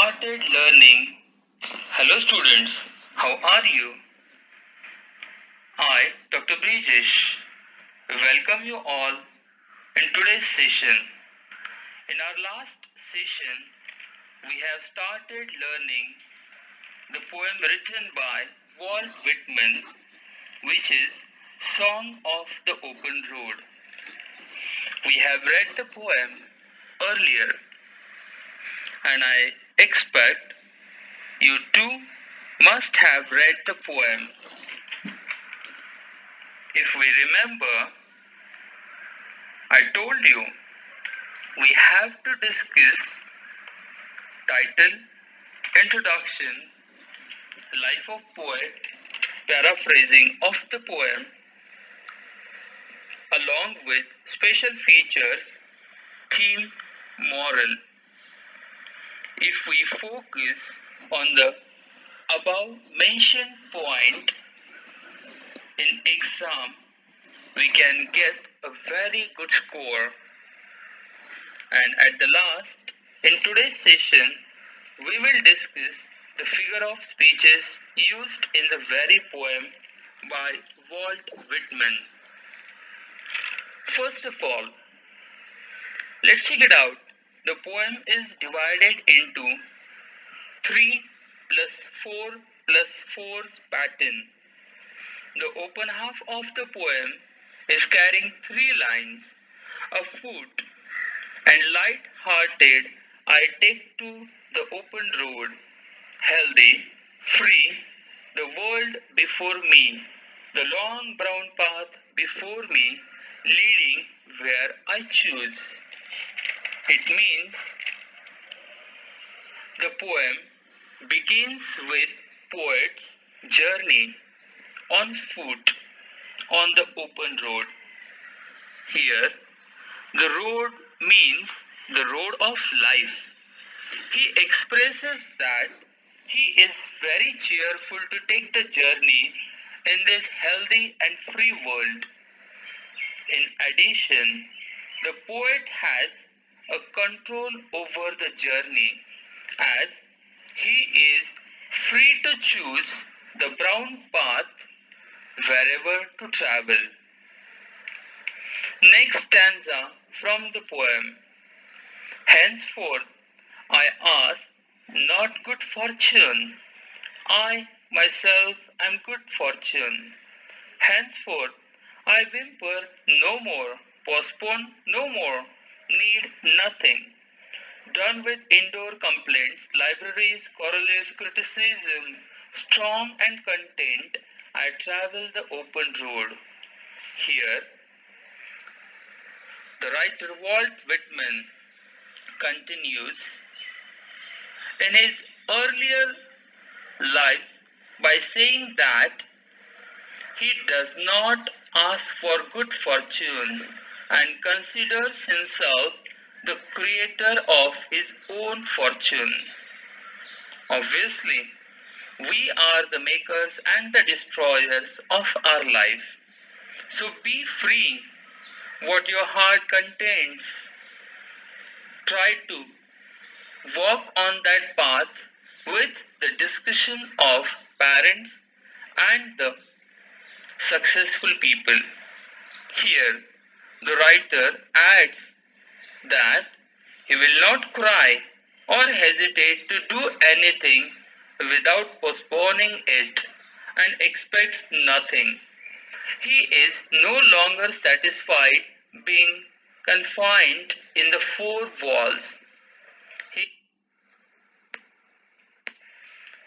started learning. Hello, students. How are you? I, Dr. Brijesh, welcome you all in today's session. In our last session, we have started learning the poem written by Walt Whitman, which is Song of the Open Road. We have read the poem earlier, and I expect you too must have read the poem. If we remember, I told you we have to discuss title, introduction, life of poet, paraphrasing of the poem, along with special features, theme, moral. If we focus on the above mentioned point in exam, we can get a very good score. And at the last, in today's session, we will discuss the figure of speeches used in the very poem by Walt Whitman. First of all, let's check it out. The poem is divided into 3 plus 4 plus 4 pattern. The open half of the poem is carrying 3 lines. A foot and light-hearted, I take to the open road, healthy, free, the world before me, the long brown path before me, leading where I choose. It means the poem begins with poet's journey on foot on the open road. Here, the road means the road of life. He expresses that he is very cheerful to take the journey in this healthy and free world. In addition, the poet has a control over the journey as he is free to choose the brown path wherever to travel. Next stanza from the poem. Henceforth I ask not good fortune. I myself am good fortune. Henceforth I whimper no more, postpone no more, need nothing. Done with indoor complaints, libraries, corollaries, criticism, strong and content, I travel the open road. Here, the writer Walt Whitman continues in his earlier life by saying that he does not ask for good fortune and considers himself the creator of his own fortune. Obviously, we are the makers and the destroyers of our life. So be free what your heart contains. Try to walk on that path with the discussion of parents and the successful people. Here, the writer adds that he will not cry or hesitate to do anything without postponing it and expects nothing. He is no longer satisfied being confined in the four walls. He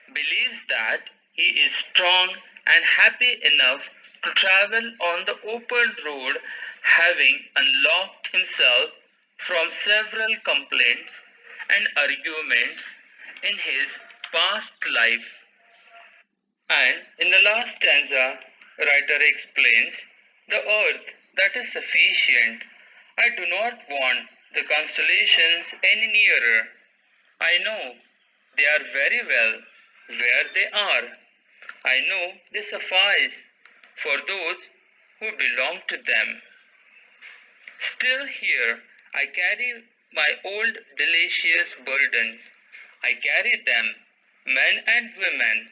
believes that he is strong and happy enough to travel on the open road, having unlocked himself from several complaints and arguments in his past life. And in the last stanza, writer explains, the earth that is sufficient. I do not want the constellations any nearer. I know they are very well where they are. I know they suffice for those who belong to them. Still here I carry my old delicious burdens, I carry them, men and women.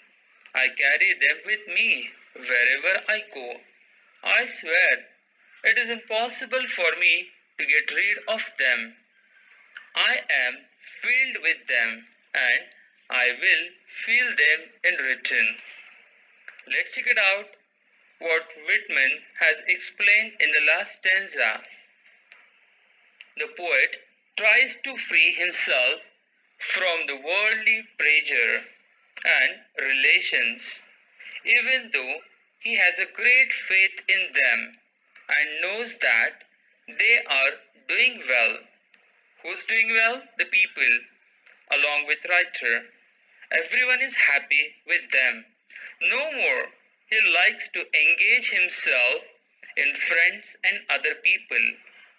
I carry them with me wherever I go. I swear it is impossible for me to get rid of them. I am filled with them and I will feel them in return. Let's check it out what Whitman has explained in the last stanza. The poet tries to free himself from the worldly pressure and relations, even though he has a great faith in them and knows that they are doing well. Who's doing well? The people, along with writer. Everyone is happy with them. No more he likes to engage himself in friends and other people.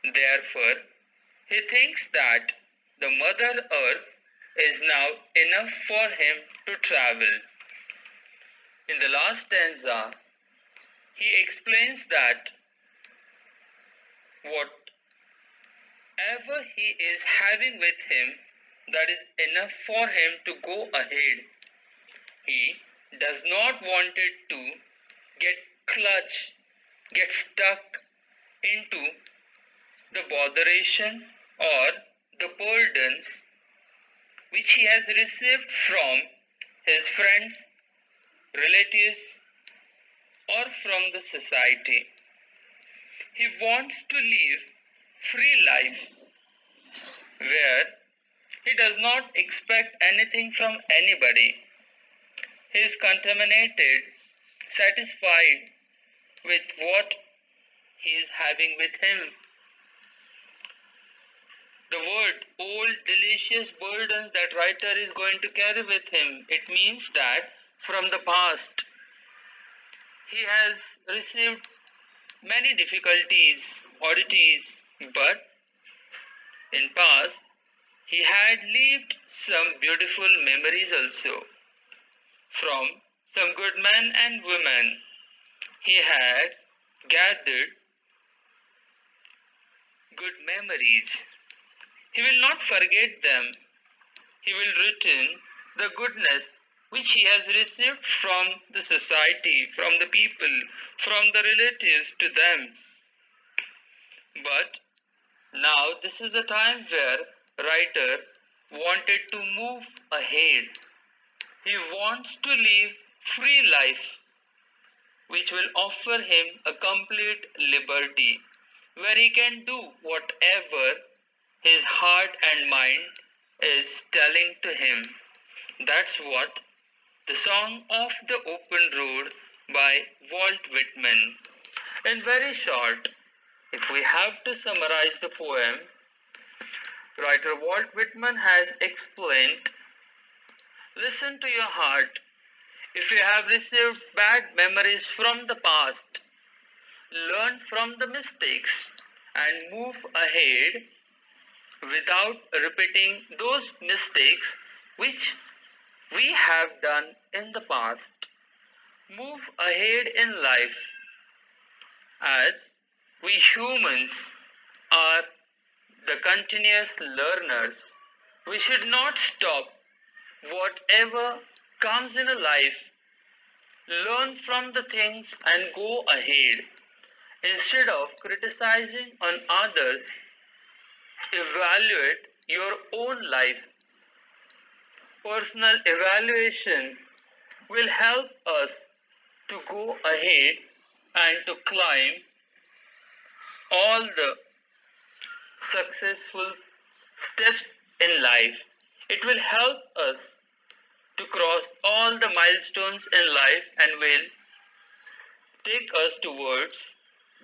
Therefore, he thinks that the Mother Earth is now enough for him to travel. In the last stanza, he explains that whatever he is having with him, that is enough for him to go ahead. He does not want it to get stuck into the botheration or the burdens which he has received from his friends, relatives, or from the society. He wants to live free life where he does not expect anything from anybody. He is contaminated, satisfied with what he is having with him. The word old delicious burdens that writer is going to carry with him, it means that from the past he has received many difficulties, oddities, but in past he had lived some beautiful memories also. From some good men and women he had gathered good memories. He will not forget them. He will return the goodness which he has received from the society, from the people, from the relatives to them. But now this is the time where writer wanted to move ahead. He wants to live free life which will offer him a complete liberty where he can do whatever his heart and mind is telling to him. That's what the Song of the Open Road by Walt Whitman. In very short, if we have to summarize the poem, writer Walt Whitman has explained, listen to your heart. If you have received bad memories from the past, learn from the mistakes and move ahead without repeating those mistakes which we have done in the past. Move ahead in life as we humans are the continuous learners. We should not stop whatever comes in a life. Learn from the things and go ahead. Instead of criticizing on others, evaluate your own life. Personal evaluation will help us to go ahead and to climb all the successful steps in life. It will help us to cross all the milestones in life and will take us towards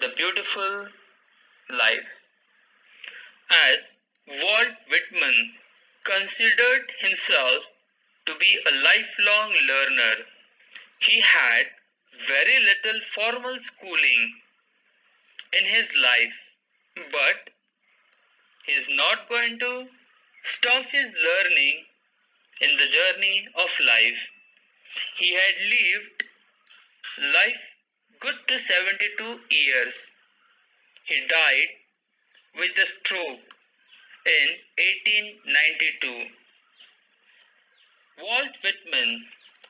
the beautiful life. As Walt Whitman considered himself to be a lifelong learner, he had very little formal schooling in his life, but he is not going to stop his learning in the journey of life. He had lived life good to 72 years. He died with a stroke in 1892. Walt Whitman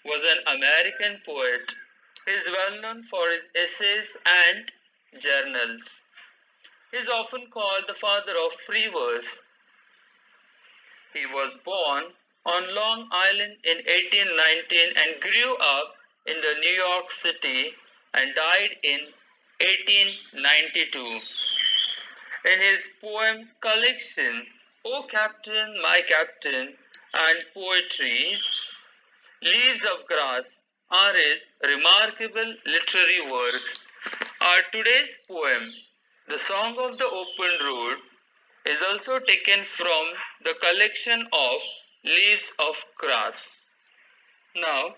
was an American poet. He is well known for his essays and journals. He is often called the father of free verse. He was born on Long Island in 1819 and grew up in the New York City and died in 1892. In his poems collection, O Captain, My Captain, and Poetries, Leaves of Grass are his remarkable literary works. Our today's poem, The Song of the Open Road, is also taken from the collection of Leaves of Grass. Now,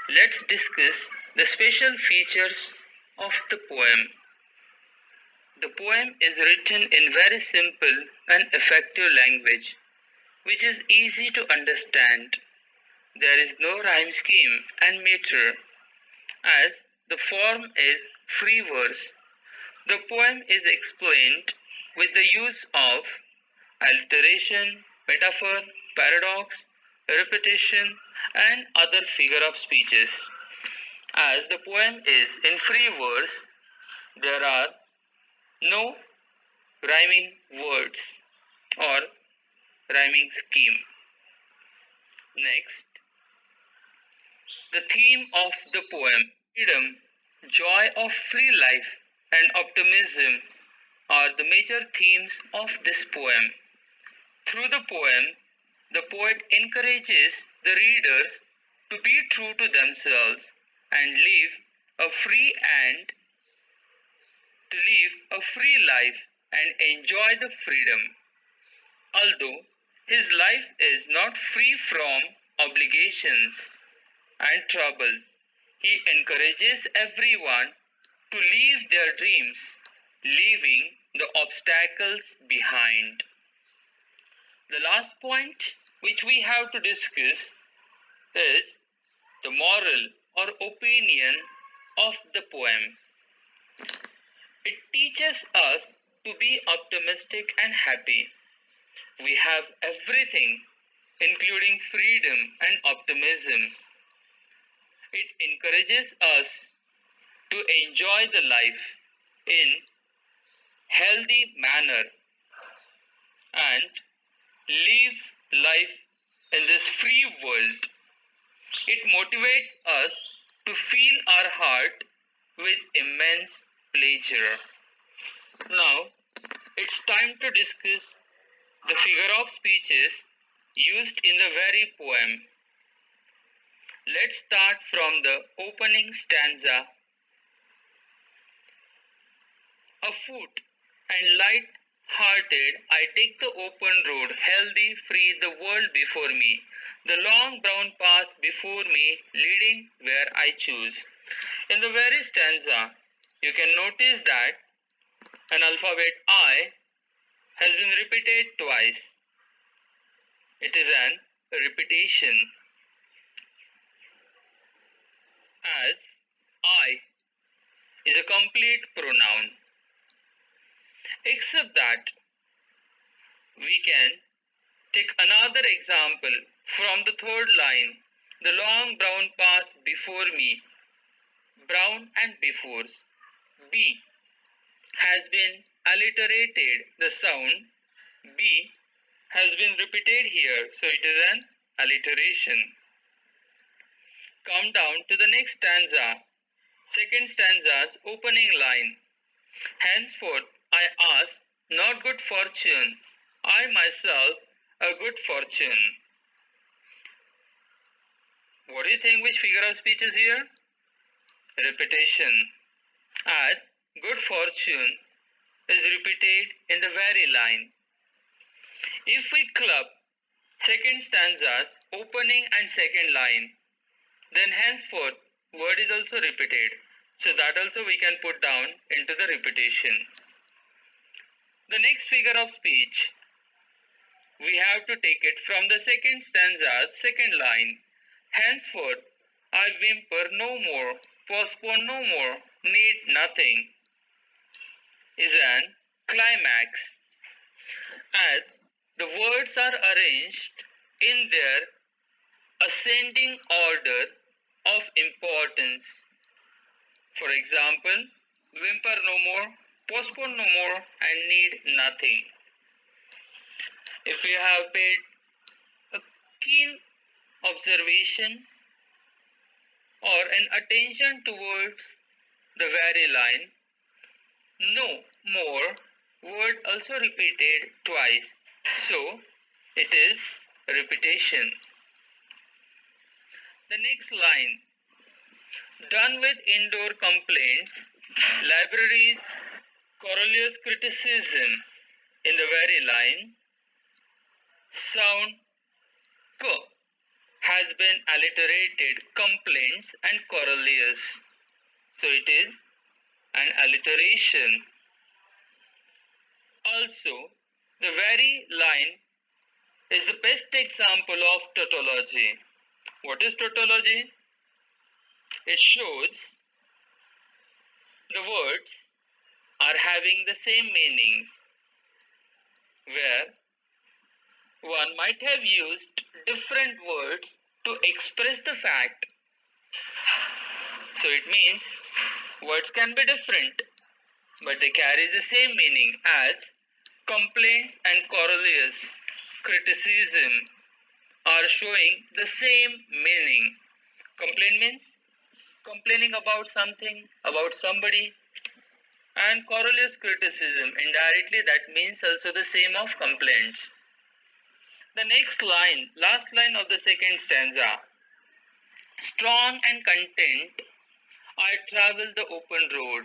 let's discuss the special features of the poem. The poem is written in very simple and effective language, which is easy to understand. There is no rhyme scheme and meter, as the form is free verse. The poem is explained with the use of alliteration, metaphor, paradox, repetition, and other figure of speeches. As the poem is in free verse, there are no rhyming words or rhyming scheme. Next, the theme of the poem, freedom, joy of free life, and optimism are the major themes of this poem. Through the poem, the poet encourages the readers to be true to themselves and live a free life and enjoy the freedom. Although his life is not free from obligations and troubles, he encourages everyone to live their dreams, leaving the obstacles behind. The last point which we have to discuss is the moral or opinion of the poem. It teaches us to be optimistic and happy. We have everything, including freedom and optimism. It encourages us to enjoy the life in healthy manner and live life in this free world. It motivates us to fill our heart with immense pleasure. Now, it's time to discuss the figure of speeches used in the very poem. Let's start from the opening stanza. Afoot and light-hearted, I take the open road, healthy, free, the world before me, the long brown path before me, leading where I choose. In the very stanza, you can notice that an alphabet I has been repeated twice. It is an repetition, as I is a complete pronoun. Except that we can take another example from the third line. The long brown path before me, brown and before. B has been alliterated. The sound B has been repeated here, so it is an alliteration. Come down to the next stanza. Second stanza's opening line. Henceforth I ask not good fortune, I myself a good fortune. What do you think which figure of speech is here? Repetition, as good fortune is repeated in the very line. If we club second stanza's opening and second line, then henceforth word is also repeated. So that also we can put down into the repetition. The next figure of speech, we have to take it from the second stanza's second line. Henceforth, I whimper no more, postpone no more, need nothing, is an climax, as the words are arranged in their ascending order of importance. For example, whimper no more, postpone no more, and need nothing. If we have paid a keen observation or an attention towards the very line, no more word also repeated twice. So it is repetition. The next line, done with indoor complaints, libraries, Coriolis criticism. In the very line, sound k has been alliterated, complaints and Coriolis. So it is an alliteration. Also, the very line is the best example of tautology. What is tautology? It shows the words are having the same meanings, where one might have used different words to express the fact. So it means words can be different, but they carry the same meaning as complaints and Coriolis criticism are showing the same meaning. Complaint means complaining about something, about somebody, and Coriolis criticism, indirectly that means also the same of complaints. The next line, last line of the second stanza, strong and content, I travel the open road,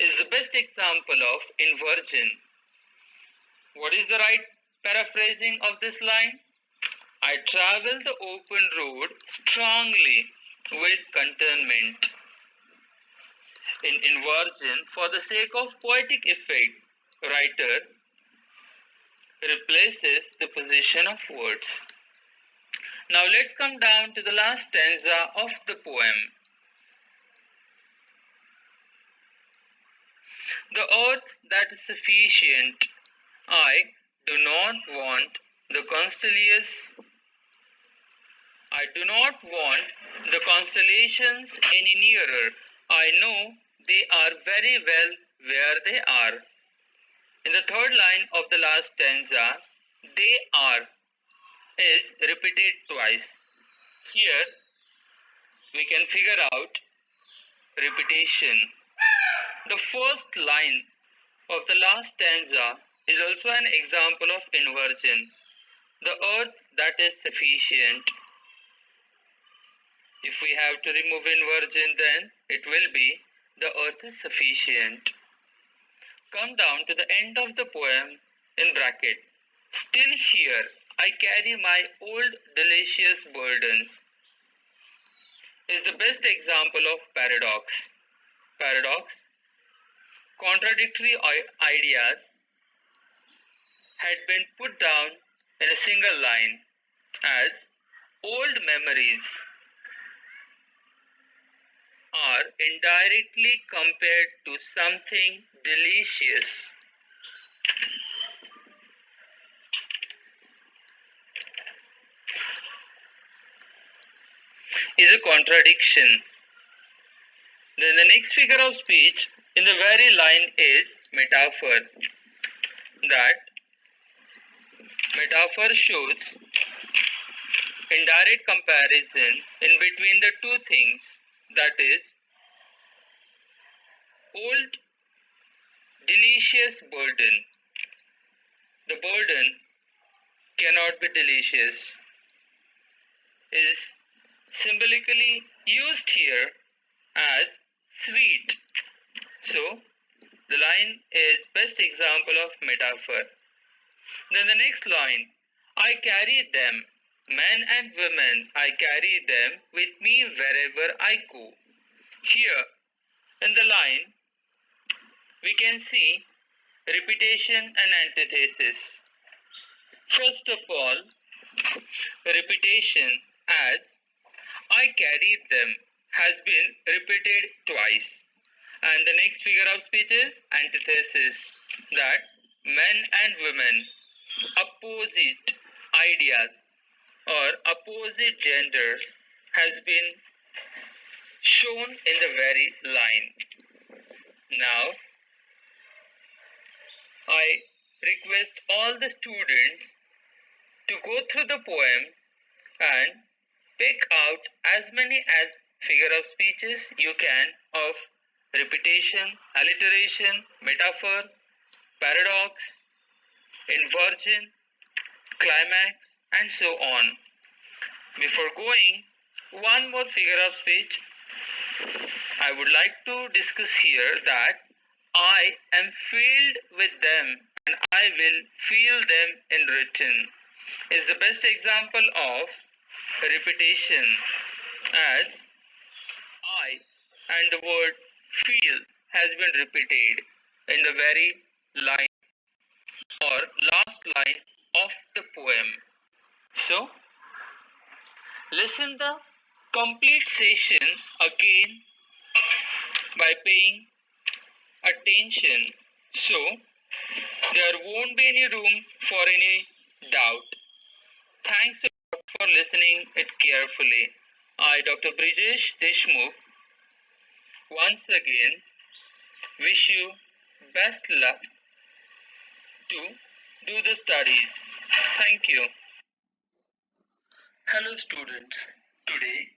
is the best example of inversion. What is the right paraphrasing of this line? I travel the open road strongly with contentment. In inversion, for the sake of poetic effect, writer replaces the position of words. Now let's come down to the last stanza of the poem. The earth that is sufficient, I do not want the constellations. I do not want the constellations any nearer. I know they are very well where they are. In the third line of the last stanza, they are is repeated twice. Here we can figure out repetition. The first line of the last stanza is also an example of inversion. The earth that is sufficient. If we have to remove inversion, then it will be the earth is sufficient. Come down to the end of the poem in bracket. Still here I carry my old delicious burdens is the best example of paradox. Paradox, contradictory ideas had been put down in a single line as old memories are indirectly compared to something delicious. Is a contradiction. Then the next figure of speech in the very line is metaphor. That metaphor shows indirect comparison in between the two things, that is old delicious burden. The burden cannot be delicious is symbolically used here as sweet. So the line is best example of metaphor. Then the next line, I carry them, men and women, I carry them with me wherever I go. Here in the line we can see repetition and antithesis. First of all, repetition as I carried them has been repeated twice. And the next figure of speech is antithesis, that men and women, opposite ideas or opposite genders has been shown in the very line. Now, I request all the students to go through the poem and pick out as many as figure of speeches you can of repetition, alliteration, metaphor, paradox, inversion, climax, and so on. Before going, one more figure of speech I would like to discuss here that I am filled with them and I will feel them in written is the best example of repetition as I and the word feel has been repeated in the very line or last line of the poem. So, listen the complete session again by paying attention so there won't be any room for any doubt. Thanks a lot for listening it carefully. I, Dr. Brijesh Deshmukh, once again wish you best luck to do the studies. Thank you. Hello students. Today